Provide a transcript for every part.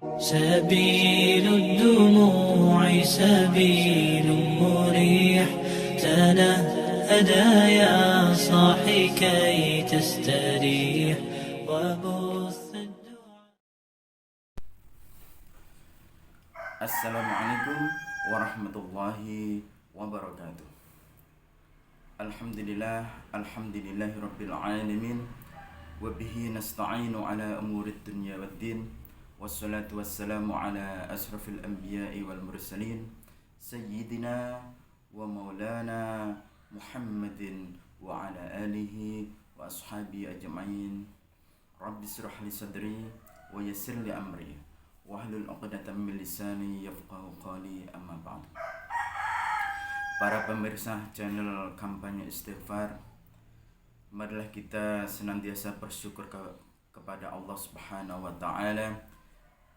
سبيل الدموع سبيل مريح، تنهدى يا صاحي كي تستريح وبث الدعاء. Assalamualaikum warahmatullahi wabarakatuh. Alhamdulillahi rabbil alamin, wabihi nasta'inu ala umurid dunya waddin, wassalatu wassalamu ala asrafil anbiya'i wal mursalin, sayyidina wa maulana Muhammadin wa ala alihi wa ashabi ajma'in. Rabbi shrah li sadri wa yassir li amri wahlul 'uqdatam min lisani yafqahu qawli, amma ba'du. Para pemirsa channel Kampanye Istighfar, marilah kita senantiasa bersyukur kepada Allah Subhanahu wa taala,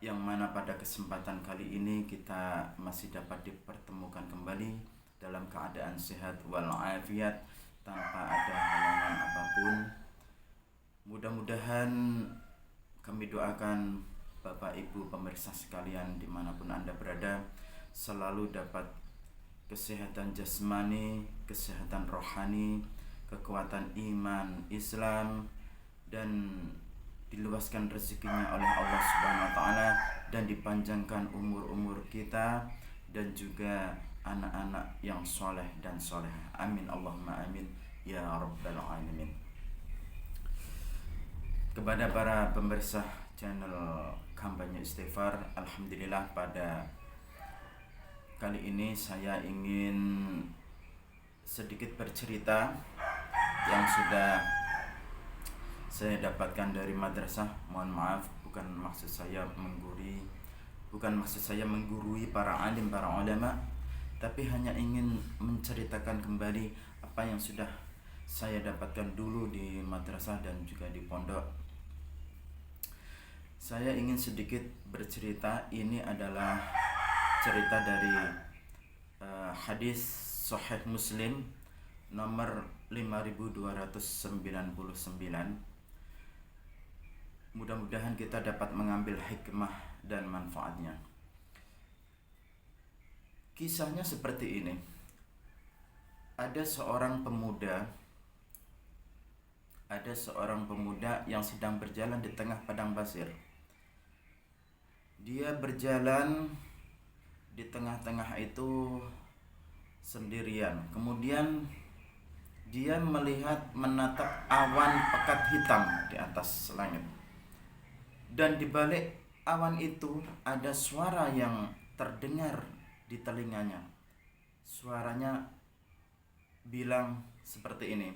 yang mana pada kesempatan kali ini kita masih dapat dipertemukan kembali dalam keadaan sehat walafiat tanpa ada halangan apapun. Mudah-mudahan kami doakan Bapak Ibu pemirsa sekalian dimanapun Anda berada selalu dapat kesehatan jasmani, kesehatan rohani, kekuatan iman Islam, dan diluaskan rezekinya oleh Allah Subhanahu wa taala, dan dipanjangkan umur kita dan juga anak-anak yang soleh dan solehah. Amin Allahumma amin ya rabbal alamin. Kepada para pemirsa channel Kampanye Istighfar, alhamdulillah pada kali ini saya ingin sedikit bercerita yang sudah saya dapatkan dari madrasah. Mohon maaf, bukan maksud saya menggurui para alim, para ulama, tapi hanya ingin menceritakan kembali apa yang sudah saya dapatkan dulu di madrasah dan juga di pondok. Saya ingin sedikit bercerita. Ini adalah cerita dari hadis Sahih Muslim nomor 5299. Mudah-mudahan kita dapat mengambil hikmah dan manfaatnya. Kisahnya seperti ini. Ada seorang pemuda yang sedang berjalan di tengah padang pasir. Dia berjalan di tengah-tengah itu sendirian. Kemudian dia menatap awan pekat hitam di atas langit. Dan di balik awan itu ada suara yang terdengar di telinganya. Suaranya bilang seperti ini: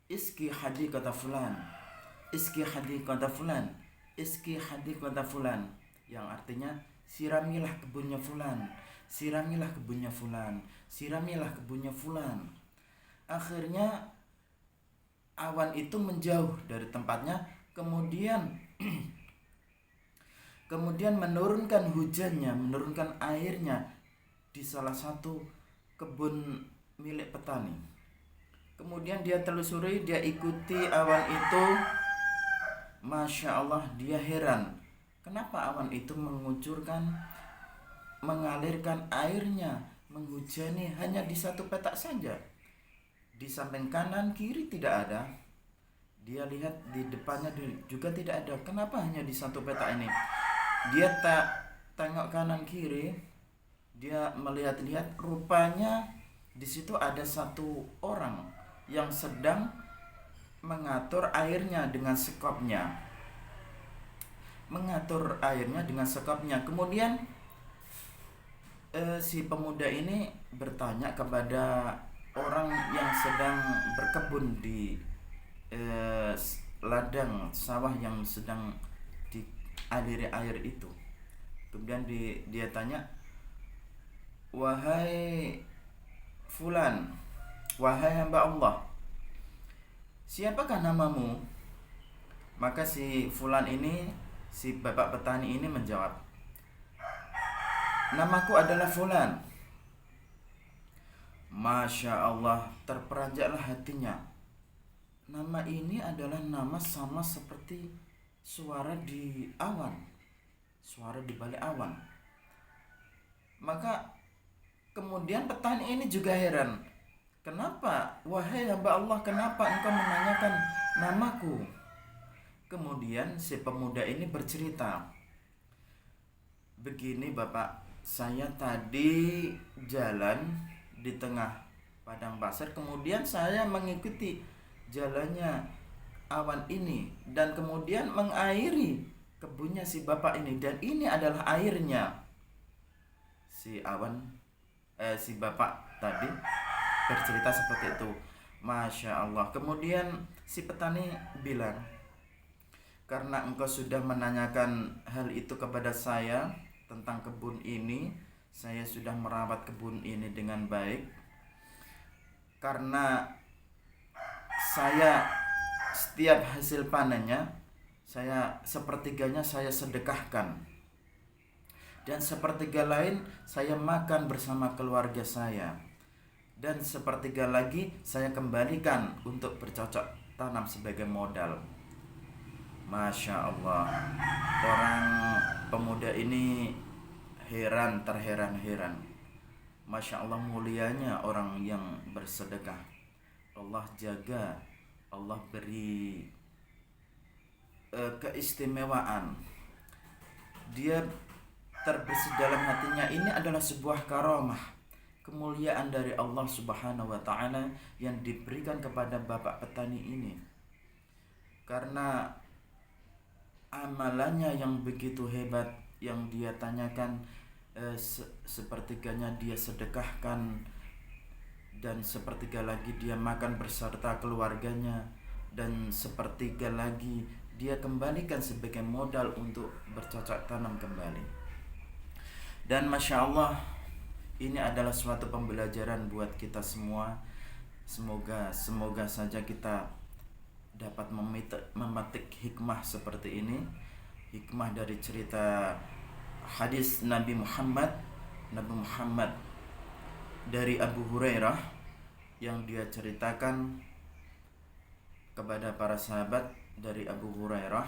Iski hadiqata fulan, iski hadiqata fulan, iski hadiqata fulan. Yang artinya, siramilah kebunnya fulan, siramilah kebunnya fulan, siramilah kebunnya fulan. Akhirnya awan itu menjauh dari tempatnya, kemudian menurunkan hujannya, menurunkan airnya di salah satu kebun milik petani. Kemudian dia telusuri, dia ikuti awan itu. Masya Allah, dia heran, kenapa awan itu mengalirkan airnya, menghujani hanya di satu petak saja. Di samping kanan kiri tidak ada. Dia lihat di depannya juga tidak ada. Kenapa hanya di satu petak ini? Dia tak tengok kanan kiri. Dia melihat-lihat, rupanya di situ ada satu orang yang sedang mengatur airnya dengan sekopnya. Kemudian si pemuda ini bertanya kepada orang yang sedang berkebun di ladang sawah yang sedang dialiri air itu. Kemudian dia tanya, "Wahai fulan, wahai hamba Allah, siapakah namamu?" Maka si fulan ini, si bapak petani ini menjawab, "Namaku adalah fulan." Masya Allah, terperanjaklah hatinya. Nama ini adalah nama sama seperti suara di awan, suara di balik awan. Maka kemudian petani ini juga heran, kenapa wahai hamba Allah, kenapa engkau menanyakan namaku? Kemudian si pemuda ini bercerita, begini Bapak, saya tadi jalan di tengah padang pasir, kemudian saya mengikuti jalannya awan ini dan kemudian mengairi kebunnya si Bapak ini, dan ini adalah airnya. Si Bapak tadi bercerita seperti itu. Masya Allah. Kemudian si petani bilang, karena engkau sudah menanyakan hal itu kepada saya tentang kebun ini, saya sudah merawat kebun ini dengan baik. Karena saya setiap hasil panennya, saya sepertiganya saya sedekahkan, dan sepertiga lain saya makan bersama keluarga saya, dan sepertiga lagi saya kembalikan untuk bercocok tanam sebagai modal. Masya Allah. Orang pemuda ini terheran-heran. Masya Allah, mulianya orang yang bersedekah. Allah jaga, Allah beri keistimewaan. Dia terbersih dalam hatinya, ini adalah sebuah karamah, kemuliaan dari Allah Subhanahu wa taala yang diberikan kepada bapak petani ini. Karena amalannya yang begitu hebat, yang dia tanyakan, sepertiganya dia sedekahkan, dan sepertiga lagi dia makan beserta keluarganya, dan sepertiga lagi dia kembalikan sebagai modal untuk bercocok tanam kembali. Dan Masya Allah, ini adalah suatu pembelajaran buat kita semua. Semoga saja kita dapat memetik hikmah seperti ini, hikmah dari cerita hadis Nabi Muhammad dari Abu Hurairah, yang dia ceritakan kepada para sahabat. Dari Abu Hurairah,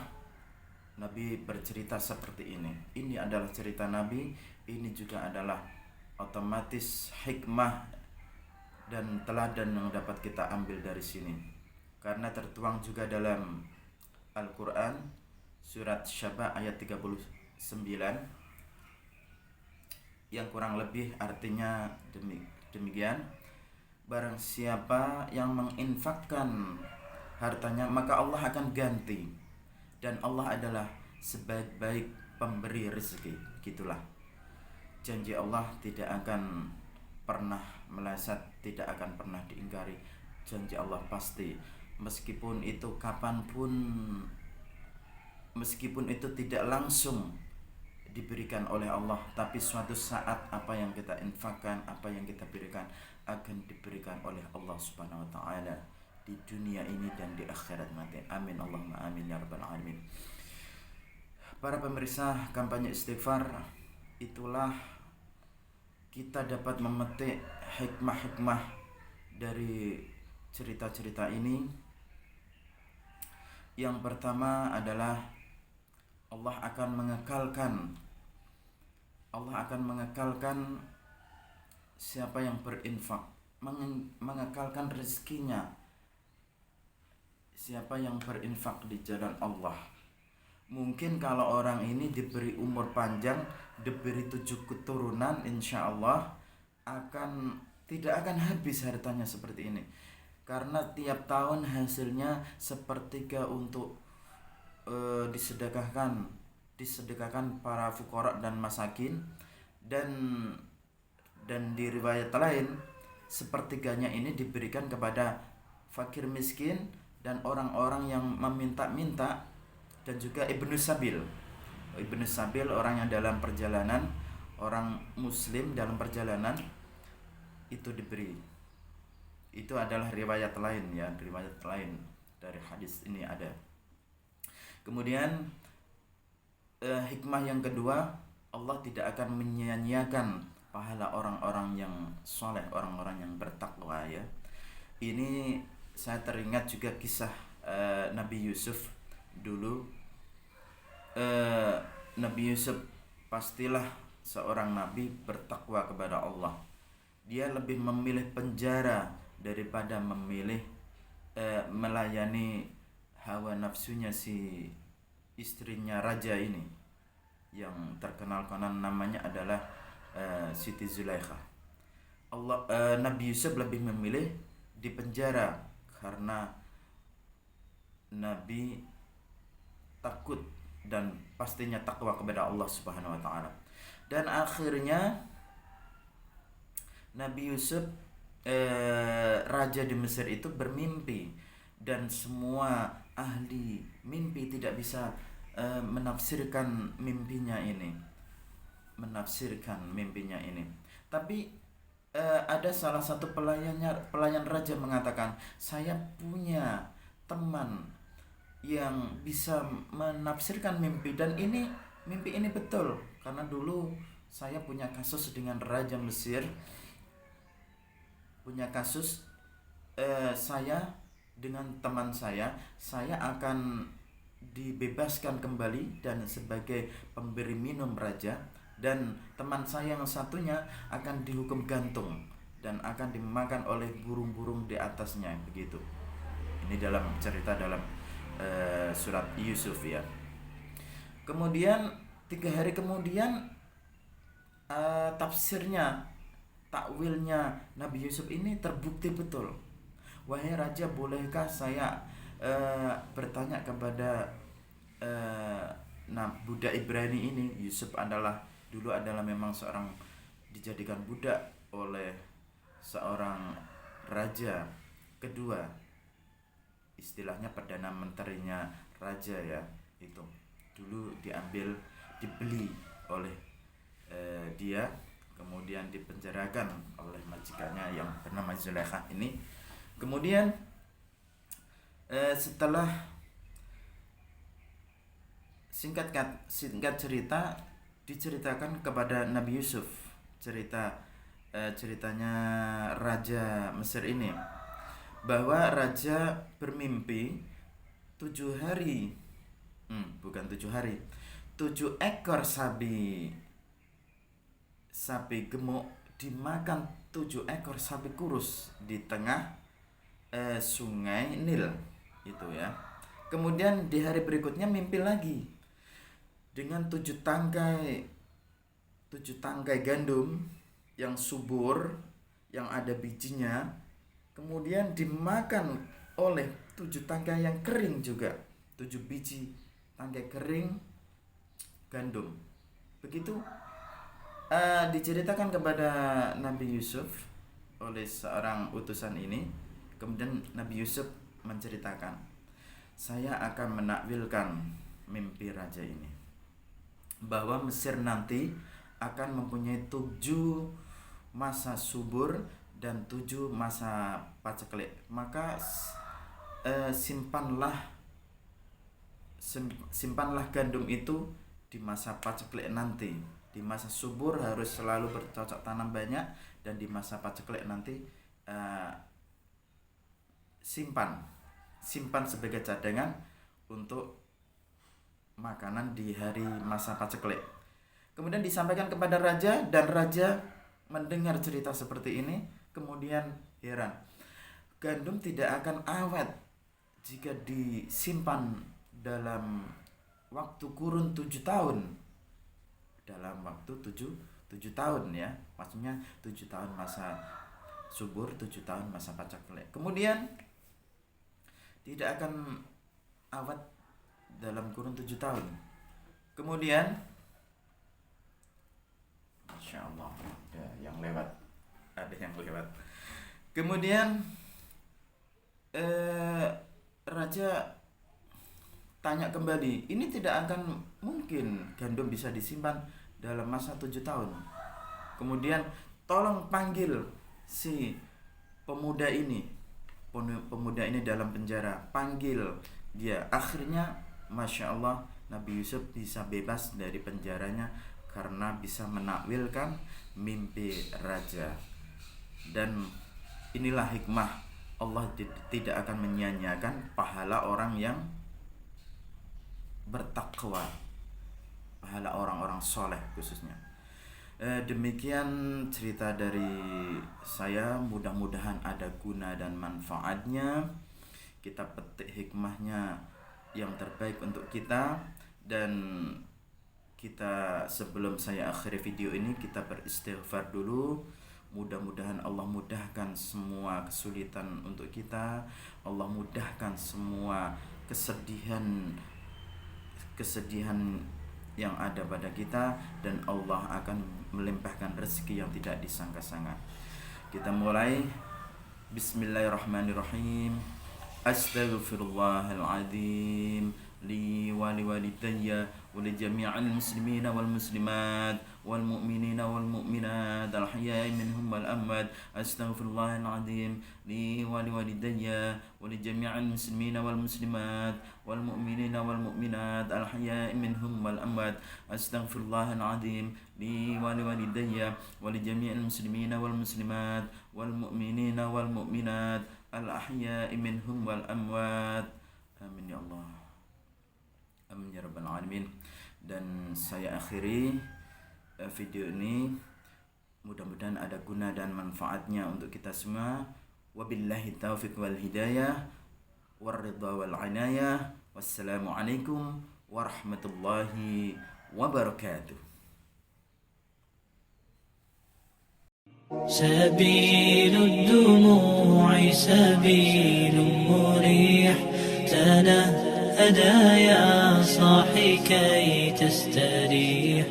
Nabi bercerita seperti ini. Ini adalah cerita Nabi, ini juga adalah otomatis hikmah dan teladan yang dapat kita ambil dari sini, karena tertuang juga dalam Al-Quran surat Syaba ayat 39, yang kurang lebih artinya demikian: barang siapa yang menginfakkan hartanya, maka Allah akan ganti, dan Allah adalah sebaik-baik pemberi rezeki. Gitulah janji Allah, tidak akan pernah meleset, tidak akan pernah diingkari. Janji Allah pasti, meskipun itu kapanpun, meskipun itu tidak langsung diberikan oleh Allah, tapi suatu saat apa yang kita infakkan, apa yang kita berikan akan diberikan oleh Allah Subhanahu wa taala di dunia ini dan di akhirat nanti. Amin Allahumma amin ya rabbal alamin. Para pemirsa kampanye istighfar, itulah kita dapat memetik hikmah-hikmah dari cerita-cerita ini. Yang pertama adalah Allah akan mengekalkan siapa yang berinfak, mengekalkan rezekinya siapa yang berinfak di jalan Allah. Mungkin kalau orang ini diberi umur panjang, diberi 7 keturunan, insya Allah tidak akan habis hartanya seperti ini. Karena tiap tahun hasilnya sepertiga untuk disedekahkan para fuqara dan masakin, dan di riwayat lain sepertiganya ini diberikan kepada fakir miskin dan orang-orang yang meminta-minta, dan juga Ibnu Sabil, orang yang dalam perjalanan, orang muslim dalam perjalanan itu diberi. Itu adalah riwayat lain dari hadis ini ada. Kemudian hikmah yang kedua, Allah tidak akan menyia-nyiakan pahala orang-orang yang soleh, orang-orang yang bertakwa ya. Ini saya teringat juga kisah Nabi Yusuf dulu. eh, Nabi Yusuf pastilah seorang nabi bertakwa kepada Allah. Dia lebih memilih penjara daripada memilih melayani hawa nafsunya si istrinya raja ini, yang terkenal konon namanya adalah Siti Zulaikha. Nabi Yusuf lebih memilih di penjara karena Nabi takut dan pastinya takwa kepada Allah Subhanahu wa taala. Dan akhirnya Nabi Yusuf raja di Mesir itu bermimpi, dan semua ahli mimpi tidak bisa menafsirkan mimpinya ini. Tapi ada salah satu pelayan raja mengatakan, saya punya teman yang bisa menafsirkan mimpi, dan mimpi ini betul, karena dulu saya punya kasus dengan raja Mesir, saya dengan teman saya akan dibebaskan kembali dan sebagai pemberi minum raja, dan teman saya yang satunya akan dihukum gantung dan akan dimakan oleh burung-burung di atasnya, begitu. Ini dalam cerita dalam surat Yusuf ya. Kemudian 3 hari kemudian takwilnya Nabi Yusuf ini terbukti betul. Wahai raja, bolehkah saya bertanya kepada budak Ibrani ini? Yusuf dulu adalah memang seorang dijadikan budak oleh seorang raja kedua, istilahnya perdana menterinya raja ya, itu dulu dibeli oleh dia, kemudian dipenjarakan oleh majikannya yang bernama Zulaikha ini. Kemudian setelah singkat cerita diceritakan kepada Nabi Yusuf ceritanya raja Mesir ini, bahwa raja bermimpi 7 ekor sapi gemuk dimakan 7 ekor sapi kurus di tengah sungai Nil itu ya. Kemudian di hari berikutnya mimpi lagi dengan 7 tangkai gandum yang subur, yang ada bijinya, kemudian dimakan oleh 7 tangkai yang kering juga, 7 biji tangkai kering gandum. Begitu diceritakan kepada Nabi Yusuf oleh seorang utusan ini. Kemudian Nabi Yusuf menceritakan, saya akan menakwilkan mimpi raja ini, bahwa Mesir nanti akan mempunyai 7 masa subur dan 7 masa paceklik. Maka simpanlah gandum itu di masa paceklik nanti. Di masa subur harus selalu bercocok tanam banyak, dan di masa paceklik nanti simpan sebagai cadangan untuk makanan di hari masa paceklik. Kemudian disampaikan kepada raja, dan raja mendengar cerita seperti ini, kemudian heran. Gandum tidak akan awet jika disimpan dalam waktu kurun 7 tahun. Dalam waktu 7 tahun ya, maksudnya 7 tahun masa subur, 7 tahun masa paceklik. Kemudian tidak akan awet dalam kurun 7 tahun. Kemudian Masya Allah, ada yang lewat. Kemudian raja tanya kembali, ini tidak akan mungkin gandum bisa disimpan dalam masa 7 tahun. Kemudian tolong panggil si pemuda ini dalam penjara, panggil dia. Akhirnya Masya Allah, Nabi Yusuf bisa bebas dari penjaranya karena bisa menakwilkan mimpi raja. Dan inilah hikmah, Allah tidak akan menyia-nyiakan pahala orang yang bertakwa. pahala orang-orang soleh khususnya. Demikian cerita dari saya, mudah-mudahan ada guna dan manfaatnya. Kita petik hikmahnya yang terbaik untuk kita. Dan kita, sebelum saya akhiri video ini, kita beristighfar dulu. Mudah-mudahan Allah mudahkan semua kesulitan untuk kita. Allah mudahkan semua kesedihan yang ada pada kita, dan Allah akan melimpahkan rezeki yang tidak disangka-sangka. Kita mulai. Bismillahirrahmanirrahim. Astaghfirullahaladzim li wa liwalidayya wa li jami'il muslimina wal muslimat wal mu'minina wal mu'minat al ahya'i minhum wal amwat. Astaghfirullahaladzim li wa liwalidayya wa li jami'il muslimina wal muslimat wal mu'minina wal mu'minat al ahya'i minhum wal amwat. Astaghfirullahaladzim li wa liwalidayya wa li jami'il muslimina wal muslimat wal mu'minina wal mu'minat al ahya'i minhum wal amwat. Amin ya Allah, amin ya rabbal alamin. Dan saya akhiri video ini, mudah-mudahan ada guna dan manfaatnya untuk kita semua. Wabillahi taufiq wal hidayah war ridha wal inayah. Wassalamualaikum warahmatullahi wabarakatuh. سبيل الدموع سبيل مريح تنهدى يا صاحي كي تستريح